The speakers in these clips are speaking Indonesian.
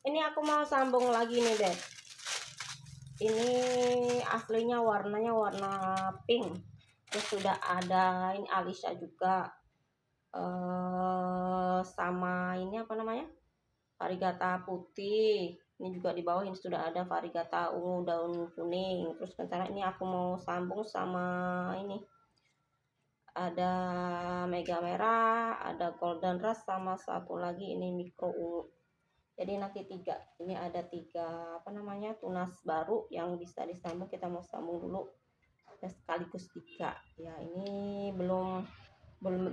Ini aku mau sambung lagi nih Beb. Ini aslinya warnanya warna pink. Terus sudah ada ini Alisa juga. Sama ini apa namanya? Varigata putih. Ini juga di bawah ini sudah ada varigata ungu daun kuning. Terus sekarang ini aku mau sambung sama ini. Ada mega merah, ada golden rush, sama satu lagi ini mikro ungu. Jadi nanti tiga, ini ada tiga apa namanya tunas baru yang bisa disambung. Kita mau sambung dulu dan sekaligus tiga ya. Ini belum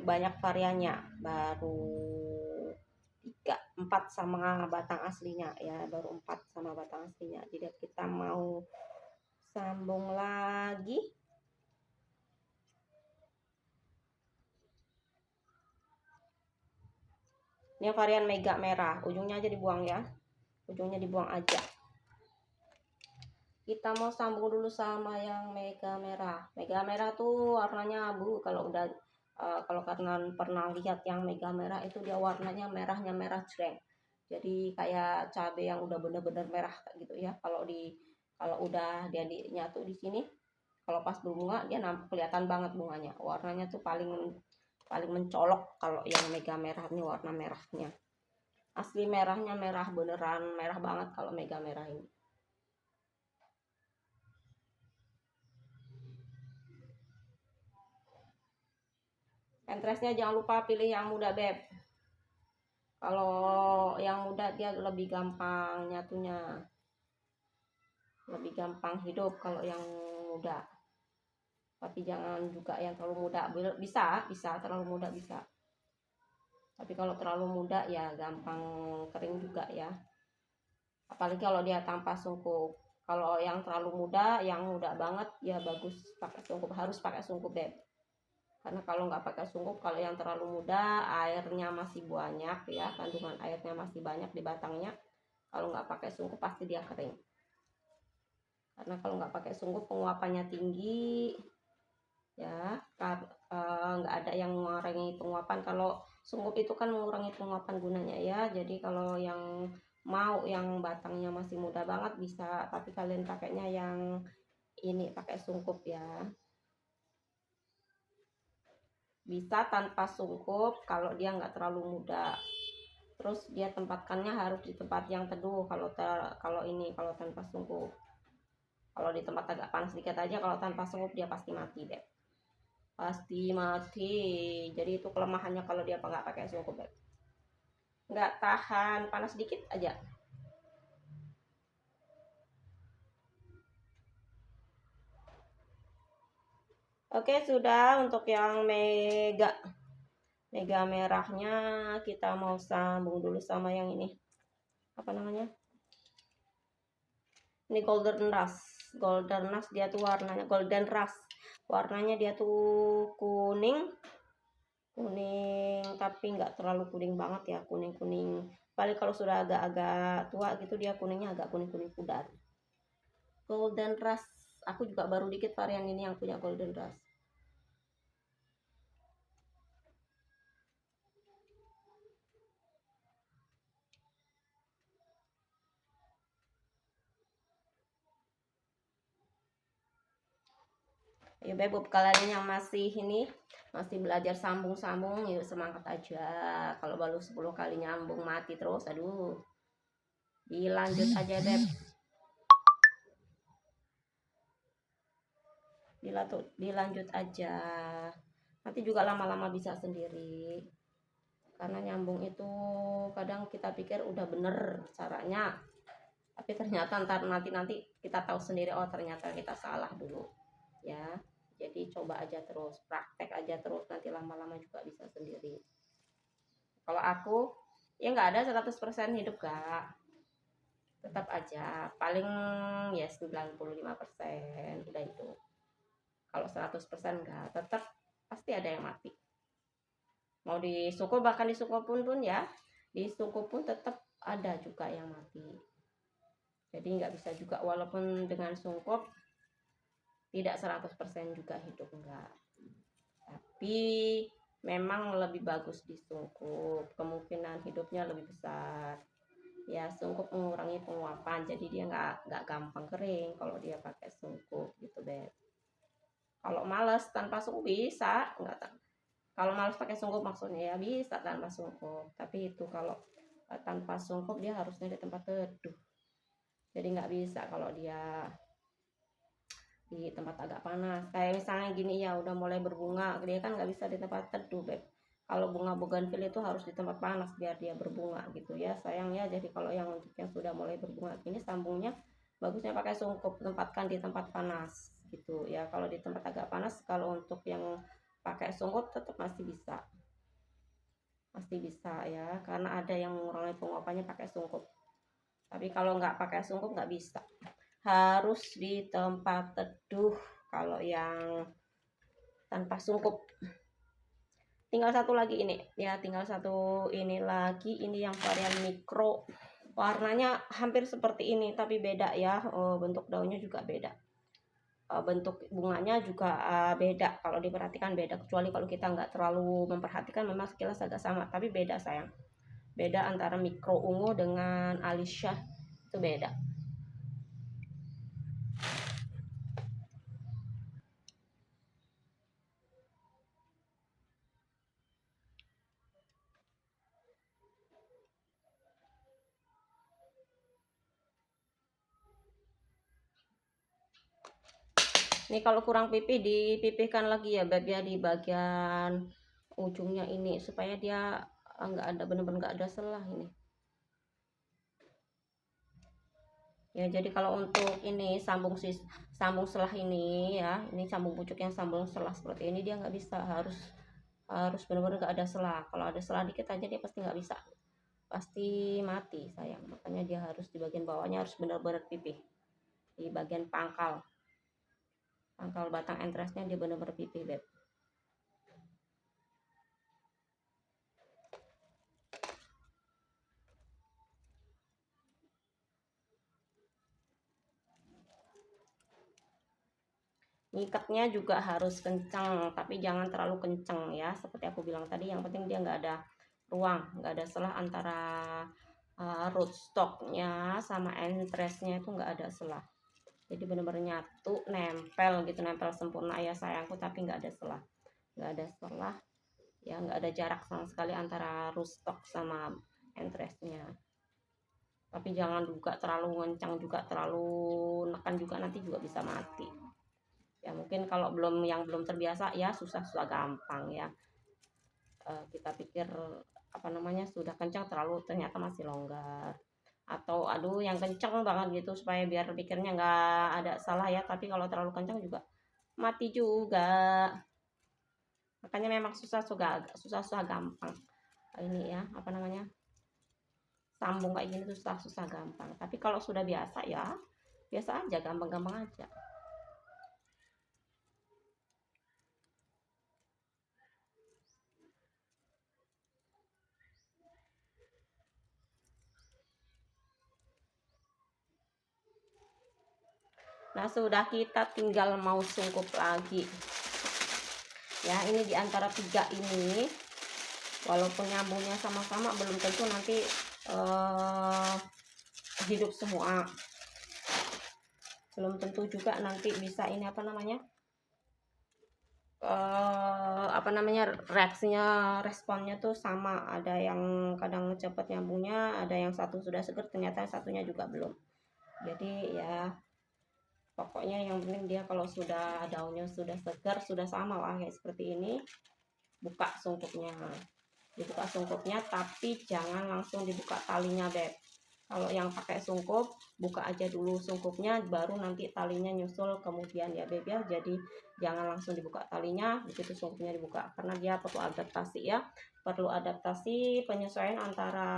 banyak variannya, baru 4 sama batang aslinya ya, baru 4 sama batang aslinya. Jadi kita mau sambung lagi. Ini varian mega merah, ujungnya aja dibuang ya, ujungnya dibuang aja. Kita mau sambung dulu sama yang mega merah. Mega merah tuh warnanya abu. Kalau udah kalau karena pernah lihat yang mega merah itu, dia warnanya merahnya merah jreng. Jadi kayak cabai yang udah bener-bener merah gitu ya. Kalau udah dia nyatu di sini, kalau pas berbunga dia kelihatan banget bunganya. Warnanya tuh paling mencolok kalau yang mega merah ini, warna merahnya. Asli merahnya merah beneran, merah banget kalau mega merah ini. Entresnya jangan lupa pilih yang muda Beb. Kalau yang muda dia lebih gampang nyatunya, lebih gampang hidup kalau yang muda. Tapi jangan juga yang terlalu muda. Bisa terlalu muda bisa. Tapi kalau terlalu muda ya gampang kering juga ya. Apalagi kalau dia tanpa sungkup. Kalau yang terlalu muda, yang muda banget ya bagus pakai sungkup, harus pakai sungkup Beb. Karena kalau nggak pakai sungkup, kalau yang terlalu muda airnya masih banyak ya, kandungan airnya masih banyak di batangnya. Kalau nggak pakai sungkup pasti dia kering. Karena kalau nggak pakai sungkup penguapannya tinggi ya, nggak ada yang mengurangi penguapan. Kalau sungkup itu kan mengurangi penguapan gunanya ya. Jadi kalau yang mau yang batangnya masih muda banget bisa, tapi kalian pakainya yang ini pakai sungkup ya. Bisa tanpa sungkup kalau dia nggak terlalu muda. Terus dia tempatkannya harus di tempat yang teduh kalau tanpa sungkup. Kalau di tempat agak panas sedikit aja, kalau tanpa sungkup dia pasti mati deh, pasti mati. Jadi itu kelemahannya kalau dia nggak pakai sungkup deh, nggak tahan panas sedikit aja. Oke, sudah. Untuk yang mega merahnya kita mau sambung dulu sama yang ini, apa namanya, ini golden rush. Dia tuh warnanya golden rush, warnanya dia tuh kuning tapi nggak terlalu kuning banget ya, kuning paling kalau sudah agak-agak tua gitu dia kuningnya agak kuning pudar. Golden rush, aku juga baru dikit varian ini yang punya golden rush. Ya Beb, kalian yang masih belajar sambung-sambung, yuk semangat aja. Kalau baru 10 kali nyambung mati terus, aduh. Dilanjut aja Beb. Dilanjut aja. Nanti juga lama-lama bisa sendiri. Karena nyambung itu kadang kita pikir udah bener caranya, tapi ternyata nanti kita tahu sendiri, oh ternyata kita salah dulu ya. Jadi coba aja terus, praktek aja terus, nanti lama-lama juga bisa sendiri. Kalau aku ya nggak ada 100% hidup gak, tetap aja paling ya 95% udah itu. Kalau 100% enggak, tetap pasti ada yang mati. Mau disungkup, bahkan disungkup pun ya, disungkup pun tetap ada juga yang mati. Jadi nggak bisa juga, walaupun dengan sungkup tidak 100% juga hidup, enggak. Tapi memang lebih bagus disungkup, kemungkinan hidupnya lebih besar Ya sungkup mengurangi penguapan, jadi dia nggak gampang kering kalau dia pakai sungkup gitu Beb. Kalau males tanpa sungkup bisa, nggak kalau males pakai sungkup maksudnya ya bisa tanpa sungkup, tapi itu kalau tanpa sungkup dia harusnya di tempat teduh, jadi nggak bisa kalau dia di tempat agak panas. Kayak misalnya gini ya, udah mulai berbunga, dia kan nggak bisa di tempat teduh Beb. Kalau bunga bougainville itu harus di tempat panas biar dia berbunga gitu ya sayangnya. Jadi kalau yang untuk yang sudah mulai berbunga ini sambungnya bagusnya pakai sungkup, tempatkan di tempat panas gitu ya. Kalau di tempat agak panas, kalau untuk yang pakai sungkup tetap masih bisa ya, karena ada yang mengurangi penguapannya pakai sungkup. Tapi kalau nggak pakai sungkup nggak bisa, harus di tempat teduh kalau yang tanpa sungkup. Tinggal satu lagi ini ya, tinggal satu ini lagi, ini yang varian mikro, warnanya hampir seperti ini tapi beda ya. Bentuk daunnya juga beda, bentuk bunganya juga beda. Kalau diperhatikan beda, kecuali kalau kita nggak terlalu memperhatikan memang sekilas agak sama, tapi beda sayang, beda antara mikro ungu dengan Alicia, itu beda. Ini kalau kurang pipih dipipihkan lagi ya Beb ya, di bagian ujungnya ini supaya dia nggak ada, bener-bener nggak ada selah ini ya. Jadi kalau untuk ini sambung selah ini ya, ini sambung pucuk yang sambung selah seperti ini, dia nggak bisa, harus benar-benar nggak ada selah. Kalau ada selah dikit aja dia pasti nggak bisa, pasti mati sayang. Makanya dia harus di bagian bawahnya harus benar-benar pipih, di bagian pangkal batang entresnya dia benar-benar pipih Beb. Ngikatnya juga harus kencang, tapi jangan terlalu kencang ya, seperti aku bilang tadi. Yang penting dia nggak ada ruang, nggak ada selah antara rootstocknya sama entresnya, itu nggak ada selah. Jadi benar-benar nyatu, nempel gitu, nempel sempurna ya sayangku, tapi nggak ada selah, ya, nggak ada jarak sama sekali antara rootstock sama entresnya. Tapi jangan juga terlalu kencang juga, terlalu nekan juga, nanti juga bisa mati ya. Mungkin kalau yang belum terbiasa ya susah gampang ya. Kita pikir apa namanya sudah kencang, terlalu ternyata masih longgar, atau aduh yang kencang banget gitu supaya biar pikirnya nggak ada salah ya, tapi kalau terlalu kencang juga mati juga. Makanya memang susah gampang ini ya, apa namanya, sambung kayak gini tuh susah gampang. Tapi kalau sudah biasa ya biasa aja, gampang-gampang aja. Nah sudah, kita tinggal mau sungkup lagi ya. Ini diantara tiga ini, walaupun nyambungnya sama-sama belum tentu nanti hidup semua, belum tentu juga nanti bisa ini apa namanya, responnya tuh sama. Ada yang kadang cepet nyambungnya, ada yang satu sudah seger ternyata satunya juga belum. Jadi ya pokoknya yang penting dia kalau sudah daunnya sudah segar, sudah sama lah kayak seperti ini, buka sungkupnya, tapi jangan langsung dibuka talinya Beb. Kalau yang pakai sungkup, buka aja dulu sungkupnya, baru nanti talinya nyusul kemudian ya Beb ya. Jadi jangan langsung dibuka talinya begitu sungkupnya dibuka, karena dia perlu adaptasi ya, perlu adaptasi penyesuaian antara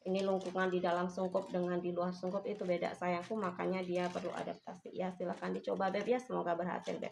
ini lengkungan di dalam sungkup dengan di luar sungkup itu beda sayangku. Makanya dia perlu adaptasi ya. Silahkan dicoba Beb ya, semoga berhasil Beb.